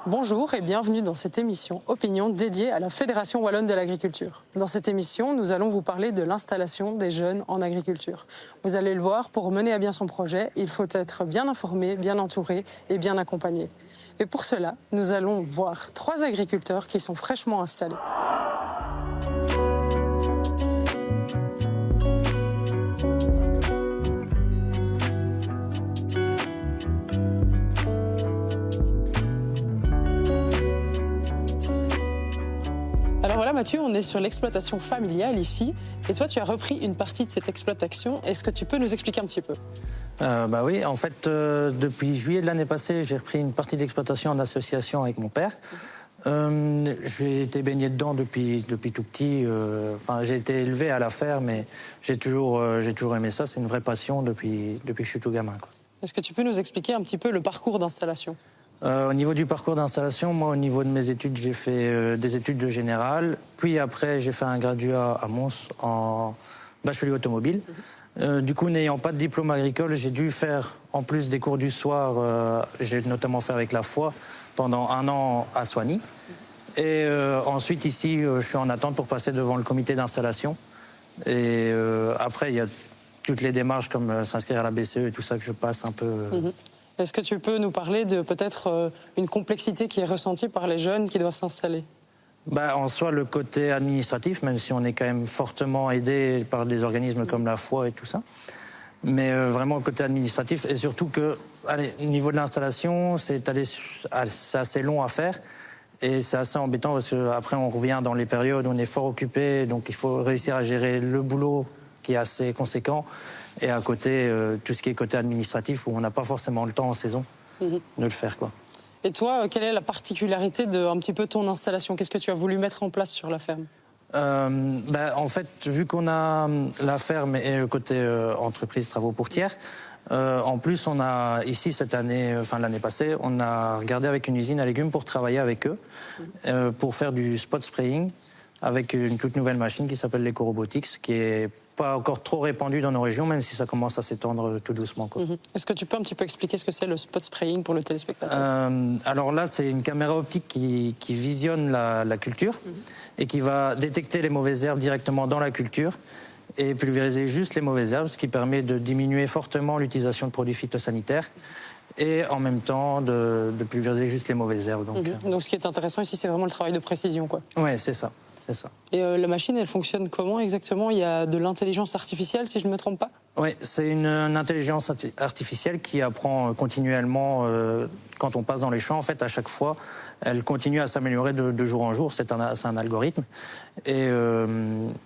Bonjour et bienvenue dans cette émission Opinion dédiée à la Fédération Wallonne de l'Agriculture. Dans cette émission, nous allons vous parler de l'installation des jeunes en agriculture. Vous allez le voir, pour mener à bien son projet, il faut être bien informé, bien entouré et bien accompagné. Et pour cela, nous allons voir 3 agriculteurs qui sont fraîchement installés. Alors voilà Mathieu, on est sur l'exploitation familiale ici, et toi tu as repris une partie de cette exploitation. Est-ce que tu peux nous expliquer un petit peu? Oui, en fait, depuis juillet de l'année passée, j'ai repris une partie de l'exploitation en association avec mon père. J'ai été baigné dedans depuis tout petit. J'ai été élevé à la ferme, mais j'ai toujours aimé ça. C'est une vraie passion depuis que je suis tout gamin, quoi. Est-ce que tu peux nous expliquer un petit peu le parcours d'installation? Au niveau du parcours d'installation, moi, au niveau de mes études, j'ai fait des études de général. Puis après, j'ai fait un graduat à Mons en bachelier automobile. Du coup, n'ayant pas de diplôme agricole, j'ai dû faire, en plus des cours du soir, j'ai notamment fait avec la foi pendant 1 an à Soigny. Et ensuite, ici, je suis en attente pour passer devant le comité d'installation. Et après, il y a toutes les démarches comme s'inscrire à la BCE et tout ça que je passe un peu. Est-ce que tu peux nous parler de peut-être une complexité qui est ressentie par les jeunes qui doivent s'installer? En soi, le côté administratif, même si on est quand même fortement aidé par des organismes comme la foi et tout ça. Mais vraiment, le côté administratif, et surtout que, au niveau de l'installation, c'est assez long à faire. Et c'est assez embêtant parce qu'après, on revient dans les périodes où on est fort occupé. Donc, il faut réussir à gérer le boulot qui est assez conséquent. Et à côté, tout ce qui est côté administratif, où on n'a pas forcément le temps en saison de le faire, quoi. Et toi, quelle est la particularité de un petit peu ton installation? Qu'est-ce que tu as voulu mettre en place sur la ferme? En fait, vu qu'on a la ferme et le côté entreprise travaux pourtières, en plus on a ici cette année, l'année passée, on a regardé avec une usine à légumes pour travailler avec eux, pour faire du spot spraying avec une toute nouvelle machine qui s'appelle l'EcoRobotics, qui est pas encore trop répandue dans nos régions, même si ça commence à s'étendre tout doucement, quoi. Est-ce que tu peux un petit peu expliquer ce que c'est le spot spraying pour le téléspectateur? Alors là, c'est une caméra optique qui visionne la culture et qui va détecter les mauvaises herbes directement dans la culture et pulvériser juste les mauvaises herbes, ce qui permet de diminuer fortement l'utilisation de produits phytosanitaires et en même temps de pulvériser juste les mauvaises herbes. Donc ce qui est intéressant ici, c'est vraiment le travail de précision, quoi. Ouais, c'est ça. Et la machine, elle fonctionne comment exactement? Il y a de l'intelligence artificielle, si je ne me trompe pas? Oui, c'est une intelligence artificielle qui apprend continuellement quand on passe dans les champs. En fait, à chaque fois, elle continue à s'améliorer de jour en jour. C'est un algorithme. Et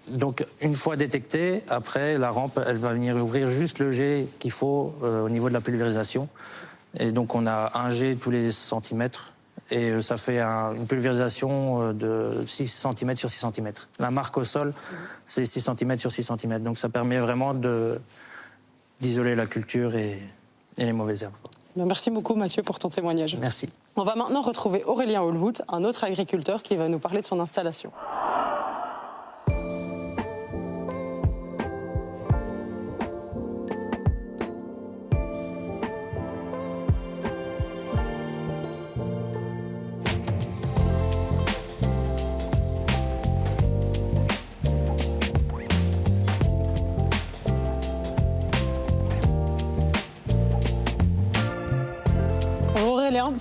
donc, une fois détectée, après, la rampe, elle va venir ouvrir juste le jet qu'il faut au niveau de la pulvérisation. Et donc, on a un jet tous les centimètres. Et ça fait une pulvérisation de 6 cm sur 6 cm. La marque au sol, c'est 6 cm sur 6 cm. Donc ça permet vraiment d'isoler la culture et les mauvaises herbes. Merci beaucoup Mathieu pour ton témoignage. Merci. On va maintenant retrouver Aurélien Holwood, un autre agriculteur qui va nous parler de son installation.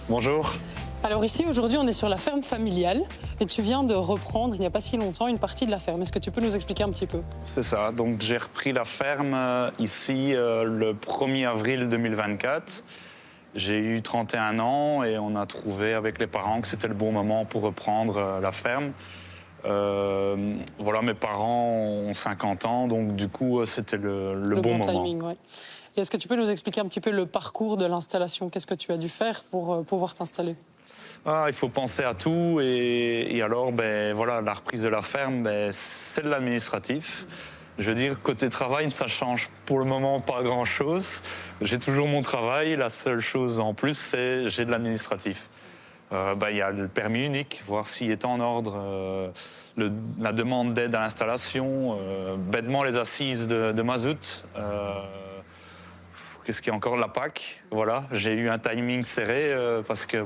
Bonjour. Alors ici, aujourd'hui, on est sur la ferme familiale et tu viens de reprendre, il n'y a pas si longtemps, une partie de la ferme. Est-ce que tu peux nous expliquer un petit peu? C'est ça, donc j'ai repris la ferme ici le 1er avril 2024. J'ai eu 31 ans et on a trouvé avec les parents que c'était le bon moment pour reprendre la ferme. Voilà, mes parents ont 50 ans, donc du coup, c'était le bon moment. Timing, ouais. Et est-ce que tu peux nous expliquer un petit peu le parcours de l'installation? Qu'est-ce que tu as dû faire pour pouvoir t'installer? Il faut penser à tout et alors, voilà, la reprise de la ferme, c'est de l'administratif. Je veux dire, côté travail, ça change pour le moment pas grand-chose. J'ai toujours mon travail, la seule chose en plus, c'est j'ai de l'administratif. Il y a le permis unique, voir s'il est en ordre, la demande d'aide à l'installation, bêtement les assises de mazout. qu'est-ce qu'il y a encore? La Pâques, voilà. J'ai eu un timing serré parce que,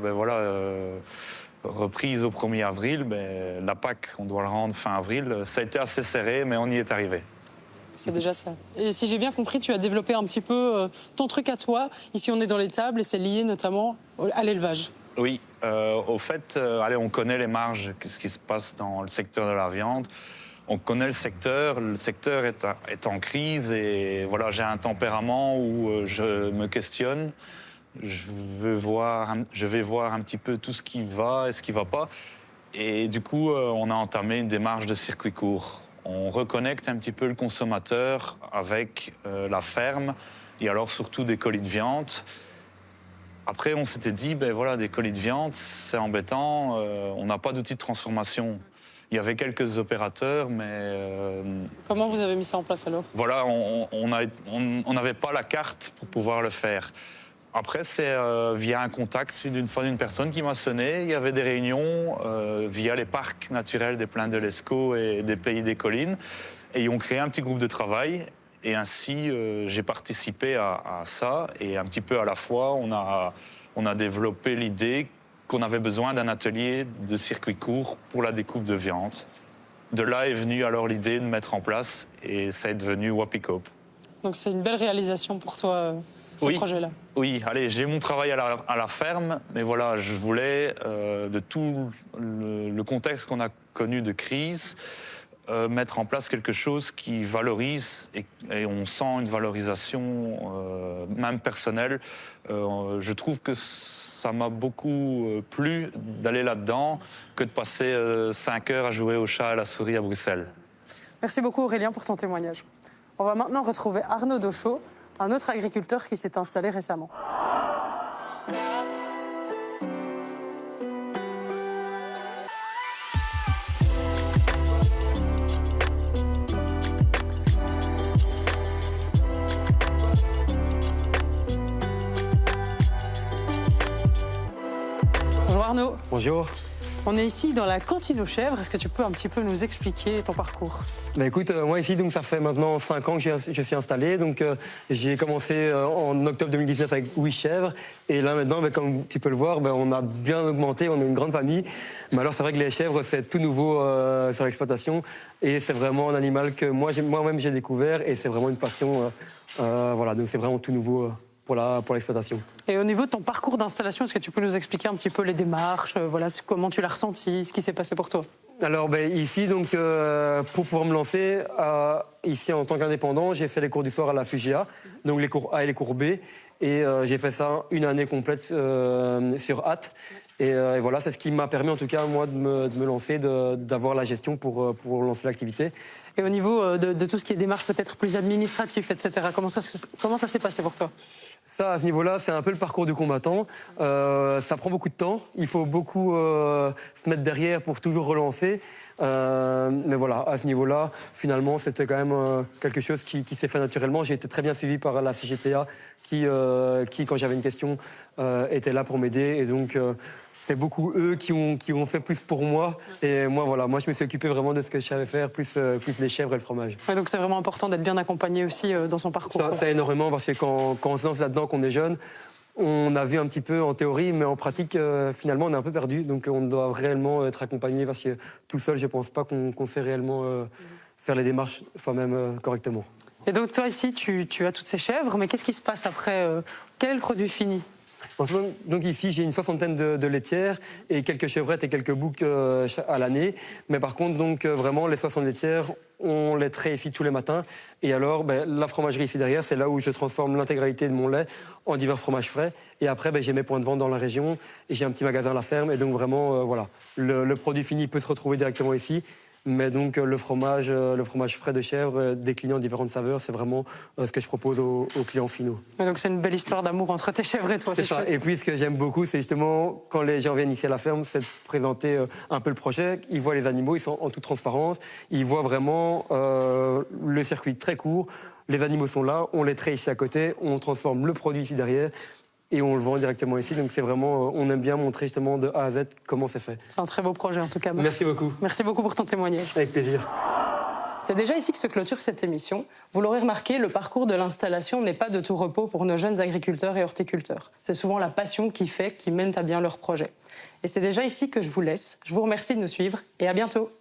reprise au 1er avril, la Pâques, on doit le rendre fin avril. Ça a été assez serré, mais on y est arrivé. C'est déjà ça. Et si j'ai bien compris, tu as développé un petit peu ton truc à toi. Ici, on est dans l'étable et c'est lié notamment à l'élevage. Oui, au fait, on connaît les marges, ce qui se passe dans le secteur de la viande. On connaît le secteur est en crise et voilà, j'ai un tempérament où je me questionne. Je vais voir un petit peu tout ce qui va et ce qui ne va pas. Et du coup, on a entamé une démarche de circuit court. On reconnecte un petit peu le consommateur avec la ferme et alors surtout des colis de viande. Après, on s'était dit, des colis de viande, c'est embêtant, on n'a pas d'outils de transformation. Il y avait quelques opérateurs, mais... Comment vous avez mis ça en place alors? Voilà, on n'avait pas la carte pour pouvoir le faire. Après, c'est via un contact d'une personne qui m'a sonné. Il y avait des réunions via les parcs naturels des Plains de l'Escaut et des Pays des Collines. Et ils ont créé un petit groupe de travail. Et ainsi, j'ai participé à ça. Et un petit peu à la fois, on a développé l'idée qu'on avait besoin d'un atelier de circuit court pour la découpe de viande. De là est venue alors l'idée de mettre en place. Et ça est devenu Wapikop. Donc c'est une belle réalisation pour toi, ce projet-là. Oui, allez, j'ai mon travail à la ferme, mais voilà, je voulais, de tout le contexte qu'on a connu de crise, mettre en place quelque chose qui valorise et on sent une valorisation, même personnelle. Je trouve que ça m'a beaucoup plu d'aller là-dedans que de passer 5 heures à jouer au chat et à la souris à Bruxelles. Merci beaucoup Aurélien pour ton témoignage. On va maintenant retrouver Arnaud Dauchot, un autre agriculteur qui s'est installé récemment. Bonjour Arnaud. Bonjour. On est ici dans la cantine aux chèvres. Est-ce que tu peux un petit peu nous expliquer ton parcours? Écoute, moi ici, donc, ça fait maintenant 5 ans que je suis installé. Donc, j'ai commencé en octobre 2019 avec 8 chèvres. Et là maintenant, comme tu peux le voir, on a bien augmenté, on est une grande famille. Mais alors c'est vrai que les chèvres, c'est tout nouveau sur l'exploitation. Et c'est vraiment un animal que moi-même j'ai découvert. Et c'est vraiment une passion. Voilà, donc c'est vraiment tout nouveau pour l'exploitation. Et au niveau de ton parcours d'installation, est-ce que tu peux nous expliquer un petit peu les démarches, comment tu l'as ressenti, ce qui s'est passé pour toi? Alors ici, donc, pour pouvoir me lancer, ici en tant qu'indépendant, j'ai fait les cours du soir à la FUGEA, donc les cours A et les cours B, et j'ai fait ça une année complète sur hâte. Et voilà, c'est ce qui m'a permis en tout cas moi de me lancer, d'avoir la gestion pour lancer l'activité. Et au niveau de tout ce qui est démarche peut-être plus administratif, etc., comment ça s'est passé pour toi? Ça, à ce niveau-là, c'est un peu le parcours du combattant. Ça prend beaucoup de temps. Il faut beaucoup se mettre derrière pour toujours relancer. Mais voilà, à ce niveau-là, finalement, c'était quand même quelque chose qui s'est fait naturellement. J'ai été très bien suivi par la CGPA qui quand j'avais une question, était là pour m'aider. Et donc, c'est beaucoup eux qui ont fait plus pour moi. Et moi, voilà, moi, je me suis occupé vraiment de ce que je savais faire, plus les chèvres et le fromage. Ouais, donc c'est vraiment important d'être bien accompagné aussi dans son parcours. Ça énormément, parce que quand on se lance là-dedans, qu'on est jeune, on a vu un petit peu en théorie, mais en pratique, finalement, on est un peu perdu. Donc on doit réellement être accompagné, parce que tout seul, je ne pense pas qu'on sait réellement faire les démarches soi-même correctement. Et donc toi, ici, tu as toutes ces chèvres, mais qu'est-ce qui se passe après? Quel est le produit fini? Donc ici, j'ai une 60aine de laitières et quelques chevrettes et quelques boucs à l'année. Mais par contre, donc vraiment, les 60 laitières, on les traite ici tous les matins. Et alors, la fromagerie ici derrière, c'est là où je transforme l'intégralité de mon lait en divers fromages frais. Et après, j'ai mes points de vente dans la région et j'ai un petit magasin à la ferme. Et donc vraiment, voilà, le produit fini peut se retrouver directement ici. Mais donc le fromage frais de chèvre, décliné en différentes saveurs, c'est vraiment ce que je propose aux clients finaux. Et donc c'est une belle histoire d'amour entre tes chèvres et toi. C'est ça. Et puis ce que j'aime beaucoup, c'est justement quand les gens viennent ici à la ferme, c'est de présenter un peu le projet. Ils voient les animaux, ils sont en toute transparence. Ils voient vraiment le circuit très court. Les animaux sont là, on les traite ici à côté, on transforme le produit ici derrière. Et on le vend directement ici, donc c'est vraiment, on aime bien montrer justement de A à Z comment c'est fait. C'est un très beau projet en tout cas. Merci beaucoup. Merci beaucoup pour ton témoignage. Avec plaisir. C'est déjà ici que se clôture cette émission. Vous l'aurez remarqué, le parcours de l'installation n'est pas de tout repos pour nos jeunes agriculteurs et horticulteurs. C'est souvent la passion qui mène à bien leur projet. Et c'est déjà ici que je vous laisse. Je vous remercie de nous suivre et à bientôt.